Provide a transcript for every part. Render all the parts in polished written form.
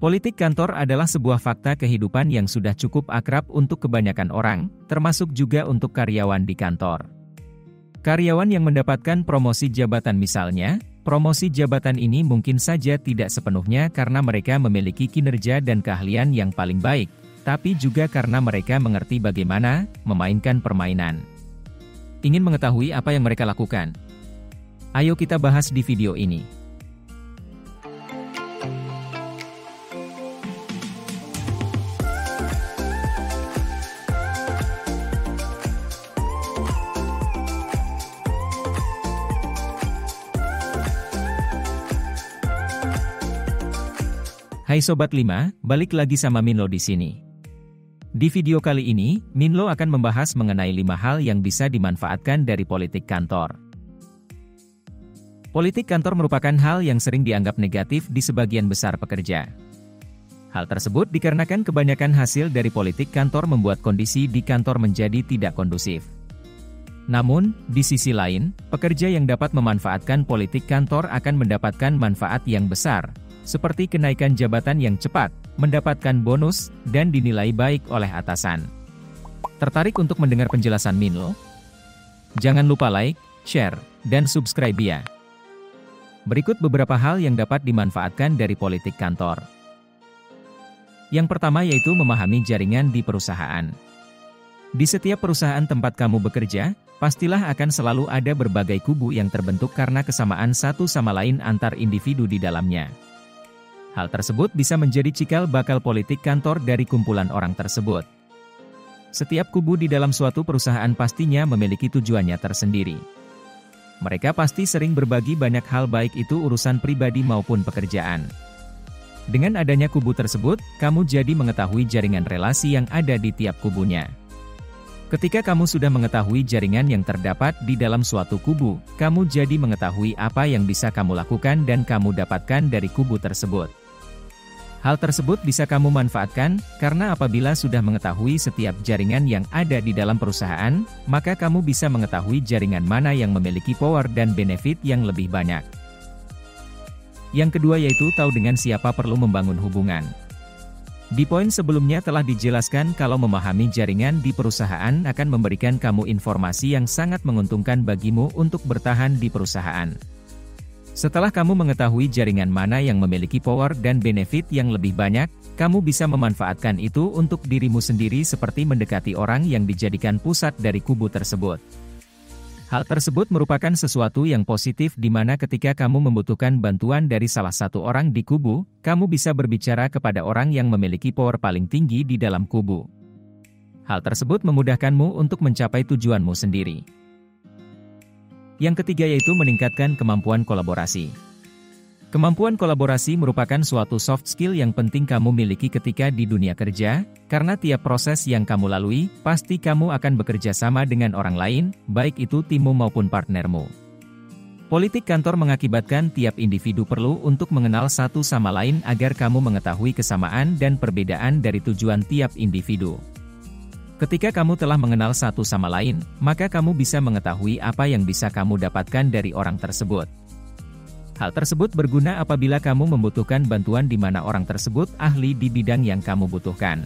Politik kantor adalah sebuah fakta kehidupan yang sudah cukup akrab untuk kebanyakan orang, termasuk juga untuk karyawan di kantor. Karyawan yang mendapatkan promosi jabatan misalnya, promosi jabatan ini mungkin saja tidak sepenuhnya karena mereka memiliki kinerja dan keahlian yang paling baik, tapi juga karena mereka mengerti bagaimana memainkan permainan. Ingin mengetahui apa yang mereka lakukan? Ayo kita bahas di video ini. Hai Sobat 5, balik lagi sama Minlo di sini. Di video kali ini, Minlo akan membahas mengenai 5 hal yang bisa dimanfaatkan dari politik kantor. Politik kantor merupakan hal yang sering dianggap negatif di sebagian besar pekerja. Hal tersebut dikarenakan kebanyakan hasil dari politik kantor membuat kondisi di kantor menjadi tidak kondusif. Namun, di sisi lain, pekerja yang dapat memanfaatkan politik kantor akan mendapatkan manfaat yang besar, seperti kenaikan jabatan yang cepat, mendapatkan bonus, dan dinilai baik oleh atasan. Tertarik untuk mendengar penjelasan Minlo? Jangan lupa like, share, dan subscribe ya. Berikut beberapa hal yang dapat dimanfaatkan dari politik kantor. Yang pertama yaitu memahami jaringan di perusahaan. Di setiap perusahaan tempat kamu bekerja, pastilah akan selalu ada berbagai kubu yang terbentuk karena kesamaan satu sama lain antar individu di dalamnya. Hal tersebut bisa menjadi cikal bakal politik kantor dari kumpulan orang tersebut. Setiap kubu di dalam suatu perusahaan pastinya memiliki tujuannya tersendiri. Mereka pasti sering berbagi banyak hal baik itu urusan pribadi maupun pekerjaan. Dengan adanya kubu tersebut, kamu jadi mengetahui jaringan relasi yang ada di tiap kubunya. Ketika kamu sudah mengetahui jaringan yang terdapat di dalam suatu kubu, kamu jadi mengetahui apa yang bisa kamu lakukan dan kamu dapatkan dari kubu tersebut. Hal tersebut bisa kamu manfaatkan, karena apabila sudah mengetahui setiap jaringan yang ada di dalam perusahaan, maka kamu bisa mengetahui jaringan mana yang memiliki power dan benefit yang lebih banyak. Yang kedua yaitu tahu dengan siapa perlu membangun hubungan. Di poin sebelumnya telah dijelaskan kalau memahami jaringan di perusahaan akan memberikan kamu informasi yang sangat menguntungkan bagimu untuk bertahan di perusahaan. Setelah kamu mengetahui jaringan mana yang memiliki power dan benefit yang lebih banyak, kamu bisa memanfaatkan itu untuk dirimu sendiri seperti mendekati orang yang dijadikan pusat dari kubu tersebut. Hal tersebut merupakan sesuatu yang positif di mana ketika kamu membutuhkan bantuan dari salah satu orang di kubu, kamu bisa berbicara kepada orang yang memiliki power paling tinggi di dalam kubu. Hal tersebut memudahkanmu untuk mencapai tujuanmu sendiri. Yang ketiga yaitu meningkatkan kemampuan kolaborasi. Kemampuan kolaborasi merupakan suatu soft skill yang penting kamu miliki ketika di dunia kerja, karena tiap proses yang kamu lalui, pasti kamu akan bekerja sama dengan orang lain, baik itu timmu maupun partnermu. Politik kantor mengakibatkan tiap individu perlu untuk mengenal satu sama lain agar kamu mengetahui kesamaan dan perbedaan dari tujuan tiap individu. Ketika kamu telah mengenal satu sama lain, maka kamu bisa mengetahui apa yang bisa kamu dapatkan dari orang tersebut. Hal tersebut berguna apabila kamu membutuhkan bantuan di mana orang tersebut ahli di bidang yang kamu butuhkan.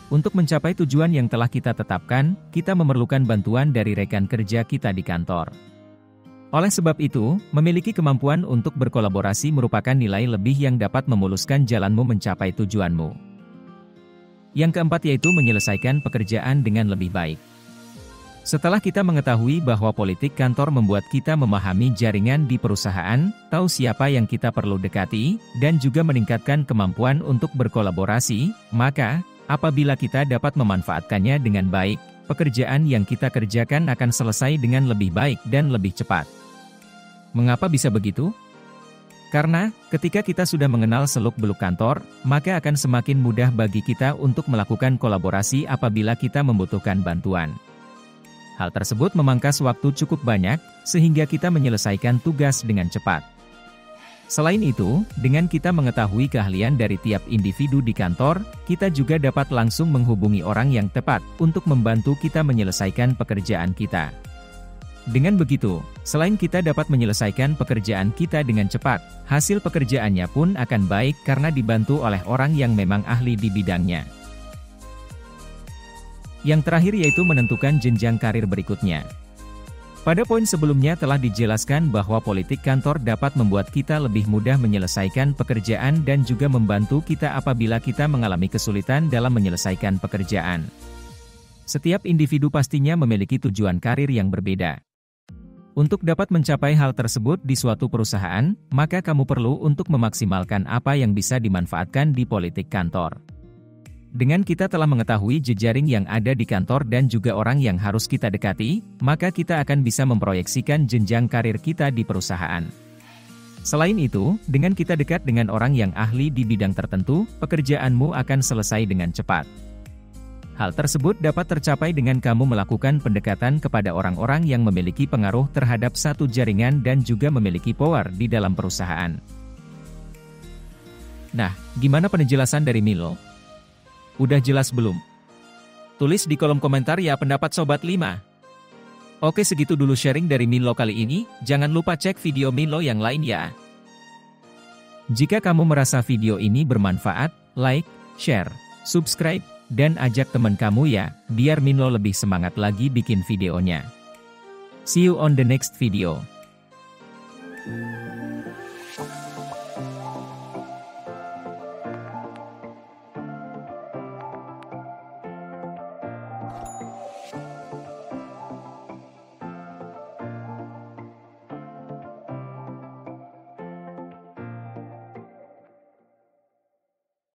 Untuk mencapai tujuan yang telah kita tetapkan, kita memerlukan bantuan dari rekan kerja kita di kantor. Oleh sebab itu, memiliki kemampuan untuk berkolaborasi merupakan nilai lebih yang dapat memuluskan jalanmu mencapai tujuanmu. Yang keempat yaitu menyelesaikan pekerjaan dengan lebih baik. Setelah kita mengetahui bahwa politik kantor membuat kita memahami jaringan di perusahaan, tahu siapa yang kita perlu dekati, dan juga meningkatkan kemampuan untuk berkolaborasi, maka, apabila kita dapat memanfaatkannya dengan baik, pekerjaan yang kita kerjakan akan selesai dengan lebih baik dan lebih cepat. Mengapa bisa begitu? Karena, ketika kita sudah mengenal seluk-beluk kantor, maka akan semakin mudah bagi kita untuk melakukan kolaborasi apabila kita membutuhkan bantuan. Hal tersebut memangkas waktu cukup banyak, sehingga kita menyelesaikan tugas dengan cepat. Selain itu, dengan kita mengetahui keahlian dari tiap individu di kantor, kita juga dapat langsung menghubungi orang yang tepat untuk membantu kita menyelesaikan pekerjaan kita. Dengan begitu, selain kita dapat menyelesaikan pekerjaan kita dengan cepat, hasil pekerjaannya pun akan baik karena dibantu oleh orang yang memang ahli di bidangnya. Yang terakhir yaitu menentukan jenjang karir berikutnya. Pada poin sebelumnya telah dijelaskan bahwa politik kantor dapat membuat kita lebih mudah menyelesaikan pekerjaan dan juga membantu kita apabila kita mengalami kesulitan dalam menyelesaikan pekerjaan. Setiap individu pastinya memiliki tujuan karir yang berbeda. Untuk dapat mencapai hal tersebut di suatu perusahaan, maka kamu perlu untuk memaksimalkan apa yang bisa dimanfaatkan di politik kantor. Dengan kita telah mengetahui jejaring yang ada di kantor dan juga orang yang harus kita dekati, maka kita akan bisa memproyeksikan jenjang karir kita di perusahaan. Selain itu, dengan kita dekat dengan orang yang ahli di bidang tertentu, pekerjaanmu akan selesai dengan cepat. Hal tersebut dapat tercapai dengan kamu melakukan pendekatan kepada orang-orang yang memiliki pengaruh terhadap satu jaringan dan juga memiliki power di dalam perusahaan. Nah, gimana penjelasan dari Milo? Udah jelas belum? Tulis di kolom komentar ya pendapat Sobat 5. Oke, segitu dulu sharing dari Milo kali ini, jangan lupa cek video Milo yang lain ya. Jika kamu merasa video ini bermanfaat, like, share, subscribe, dan ajak teman kamu ya, biar Milo lebih semangat lagi bikin videonya. See you on the next video.